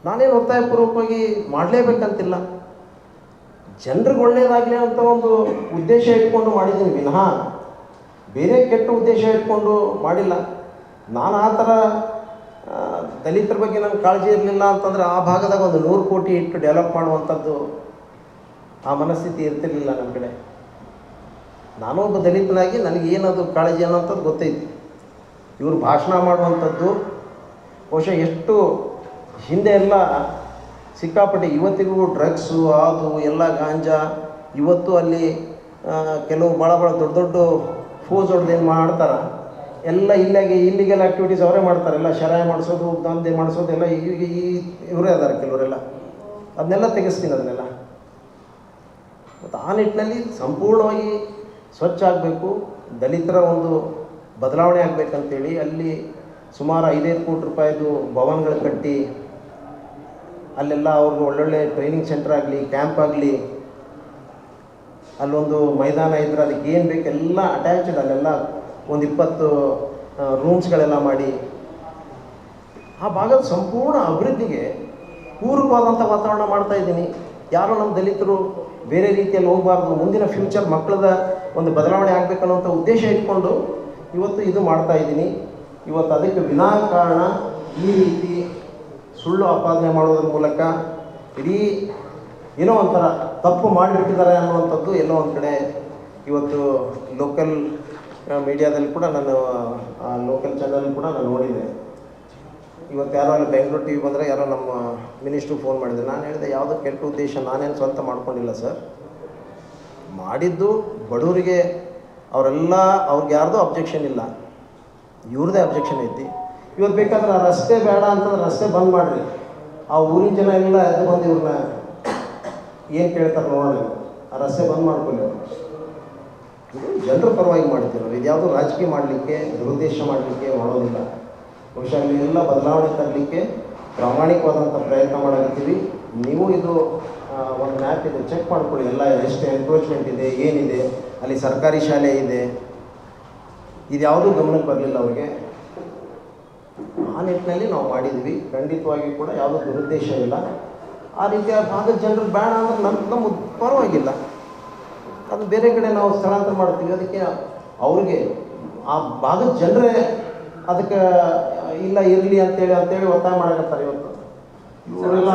ನಾನೇನು ಒತ್ತಾಯಪೂರ್ವಕವಾಗಿ ಮಾಡಲೇಬೇಕಂತಿಲ್ಲ. ಜನರಿಗೆ ಒಳ್ಳೆಯದಾಗಲಿ ಅಂತ ಒಂದು ಉದ್ದೇಶ ಇಟ್ಕೊಂಡು ಮಾಡಿದ್ದೀನಿ ವಿನಃ ಬೇರೆ ಕೆಟ್ಟ ಉದ್ದೇಶ ಇಟ್ಕೊಂಡು ಮಾಡಿಲ್ಲ. ನಾನು ಆ ಥರ ದಲಿತರ ಬಗ್ಗೆ ನನಗೆ ಕಾಳಜಿ ಇರಲಿಲ್ಲ ಅಂತಂದರೆ ಆ ಭಾಗದಾಗ ಒಂದು 100 ಕೋಟಿ ಇಟ್ಟು ಡೆವಲಪ್ ಮಾಡುವಂಥದ್ದು ಆ ಮನಸ್ಥಿತಿ ಇರ್ತಿರ್ಲಿಲ್ಲ ನನ್ನ ಕಡೆ. ನಾನೊಬ್ಬ ದಲಿತನಾಗಿ ನನಗೇನದು ಕಾಳಜಿ ಅನ್ನೋಂಥದ್ದು ಗೊತ್ತೈತಿ. ಇವರು ಭಾಷಣ ಮಾಡುವಂಥದ್ದು ಬಹುಶಃ ಎಷ್ಟು ಹಿಂದೆ ಎಲ್ಲ ಸಿಕ್ಕಾಪಟ್ಟೆ, ಇವತ್ತಿಗೂ ಡ್ರಗ್ಸು ಅದು ಎಲ್ಲ ಗಾಂಜಾ, ಇವತ್ತು ಅಲ್ಲಿ ಕೆಲವು ಭಾಳ ದೊಡ್ಡ ದೊಡ್ಡ ಫೋಸ್ ಹೊಡೆದೇನು ಮಾಡ್ತಾರೆ ಎಲ್ಲ ಇಲ್ಲಿಗೆಲ್ಲ ಆ್ಯಕ್ಟಿವಿಟೀಸ್ ಅವರೇ ಮಾಡ್ತಾರೆ. ಎಲ್ಲ ಶರಾಯ ಮಾಡಿಸೋದು, ದಂಧೆ ಮಾಡಿಸೋದು ಎಲ್ಲ ಇವರೇ ಅದಾರೆ ಕೆಲವರೆಲ್ಲ. ಅದನ್ನೆಲ್ಲ ತೆಗೆಸ್ತೀನಿ ಅದನ್ನೆಲ್ಲ. ಮತ್ತು ಆ ನಿಟ್ಟಿನಲ್ಲಿ ಸಂಪೂರ್ಣವಾಗಿ ಸ್ವಚ್ಛ ಆಗಬೇಕು, ದಲಿತರ ಒಂದು ಬದಲಾವಣೆ ಆಗಬೇಕಂತೇಳಿ ಅಲ್ಲಿ ಸುಮಾರು 5 ಕೋಟಿ ರೂಪಾಯಿದು ಭವನಗಳು ಕಟ್ಟಿ ಅಲ್ಲೆಲ್ಲ ಅವ್ರಿಗೆ ಒಳ್ಳೊಳ್ಳೆ ಟ್ರೈನಿಂಗ್ ಸೆಂಟರ್ ಆಗಲಿ, ಕ್ಯಾಂಪ್ ಆಗಲಿ, ಅಲ್ಲೊಂದು ಮೈದಾನ ಇದ್ದರೆ ಅದಕ್ಕೆ ಏನು ಬೇಕೆಲ್ಲ ಅಟ್ಯಾಚ್ಡ್, ಅಲ್ಲೆಲ್ಲ ಒಂದು 20 ರೂಮ್ಸ್ಗಳೆಲ್ಲ ಮಾಡಿ ಆ ಭಾಗದ ಸಂಪೂರ್ಣ ಅಭಿವೃದ್ಧಿಗೆ ಪೂರಕವಾದಂಥ ವಾತಾವರಣ ಮಾಡ್ತಾಯಿದ್ದೀನಿ. ಯಾರೋ ನಮ್ಮ ದಲಿತರು ಬೇರೆ ರೀತಿಯಲ್ಲಿ ಹೋಗಬಾರ್ದು, ಮುಂದಿನ ಫ್ಯೂಚರ್ ಮಕ್ಕಳದ ಒಂದು ಬದಲಾವಣೆ ಆಗಬೇಕನ್ನೋಂಥ ಉದ್ದೇಶ ಇಟ್ಕೊಂಡು ಇವತ್ತು ಇದು ಮಾಡ್ತಾಯಿದ್ದೀನಿ. ಇವತ್ತು ಅದಕ್ಕೆ ವಿನಾಕಾರಣ ಈ ರೀತಿ ಸುಳ್ಳು ಆಪಾದನೆ ಮಾಡೋದ್ರ ಮೂಲಕ ಇಡೀ ಏನೋ ಒಂಥರ ತಪ್ಪು ಮಾಡಿಬಿಟ್ಟಿದ್ದಾರೆ ಅನ್ನುವಂಥದ್ದು ಎಲ್ಲೋ ಒಂದು ಕಡೆ ಇವತ್ತು ಲೋಕಲ್ ಮೀಡಿಯಾದಲ್ಲಿ ಕೂಡ ನಾನು ಲೋಕಲ್ ಚಾನಲ್ ಕೂಡ ನಾನು ನೋಡಿದೆ. ಇವತ್ತು ಯಾರೋ ಅಲ್ಲಿ ಬೆಂಗಳೂರು ಟಿ ವಿ ಬಂದರೆ ಯಾರೋ ನಮ್ಮ ಮಿನಿಸ್ಟ್ರು ಫೋನ್ ಮಾಡಿದ್ರು. ನಾನು ಹೇಳಿದೆ ಯಾವುದೋ ಕೆಟ್ಟ ಉದ್ದೇಶ ನಾನೇನು ಸ್ವಂತ ಮಾಡ್ಕೊಂಡಿಲ್ಲ ಸರ್, ಮಾಡಿದ್ದು ಬಡವರಿಗೆ, ಅವ್ರಿಗೆ ಯಾರ್ದೂ ಅಬ್ಜೆಕ್ಷನ್ ಇಲ್ಲ, ಇವ್ರದ್ದೇ ಅಬ್ಜೆಕ್ಷನ್ ಐತಿ. ಇವತ್ತು ಬೇಕಾದ್ರೆ ಆ ರಸ್ತೆ ಬೇಡ ಅಂತಂದ್ರೆ ರಸ್ತೆ ಬಂದ್ ಮಾಡಿರಿ, ಆ ಊರಿನ ಜನ ಎಲ್ಲ ಎದ್ದು ಬಂದು ಇವ್ರನ್ನ ಏನು ಕೇಳ್ತಾರೆ ನೋಡೋಣ, ಆ ರಸ್ತೆ ಬಂದ್ ಮಾಡ್ಕೊಳ್ಳಿ. ಇದು ಜನರ ಪರವಾಗಿ ಮಾಡ್ತೀವಿ. ಇದು ಯಾವುದೋ ರಾಜಕೀಯ ಮಾಡಲಿಕ್ಕೆ, ದುರುದ್ದೇಶ ಮಾಡಲಿಕ್ಕೆ ಮಾಡೋದಿಲ್ಲ. ಬಹುಶಃ ಎಲ್ಲ ಬದಲಾವಣೆ ತರಲಿಕ್ಕೆ ಪ್ರಾಮಾಣಿಕವಾದಂಥ ಪ್ರಯತ್ನ ಮಾಡಾಕತ್ತೀವಿ. ನೀವು ಇದು ಒಂದು ಮ್ಯಾಪ್ ಇದೆ, ಚೆಕ್ ಮಾಡ್ಕೊಳ್ಳಿ, ಎಲ್ಲ ಎಷ್ಟು ಎನ್ಕ್ರೋಚ್ಮೆಂಟ್ ಇದೆ, ಏನಿದೆ, ಅಲ್ಲಿ ಸರ್ಕಾರಿ ಶಾಲೆ ಇದೆ, ಇದು ಯಾವುದೂ ಗಮನಕ್ಕೆ ಬರಲಿಲ್ಲ ಅವ್ರಿಗೆ. ಆ ನಿಟ್ಟಿನಲ್ಲಿ ನಾವು ಮಾಡಿದ್ವಿ. ಖಂಡಿತವಾಗಿ ಕೂಡ ಯಾವುದೂ ದುರುದ್ದೇಶ ಇಲ್ಲ. ಆ ರೀತಿಯ ಭಾಗದ ಜನರು ಬೇಡ ಅಂದ್ರೆ ನಮ್ಮ ಪರವಾಗಿಲ್ಲ, ಅದು ಬೇರೆ ಕಡೆ ನಾವು ಸ್ಥಳಾಂತರ ಮಾಡ್ತೀವಿ. ಅದಕ್ಕೆ ಅವ್ರಿಗೆ ಆ ಭಾಗದ ಜನರೇ ಅದಕ್ಕೆ ಇಲ್ಲ ಇರಲಿ ಅಂತೇಳಿ ಒತ್ತಾಯ ಮಾಡಕತ್ತಾರೆ ಇವತ್ತು ಇವರೆಲ್ಲ.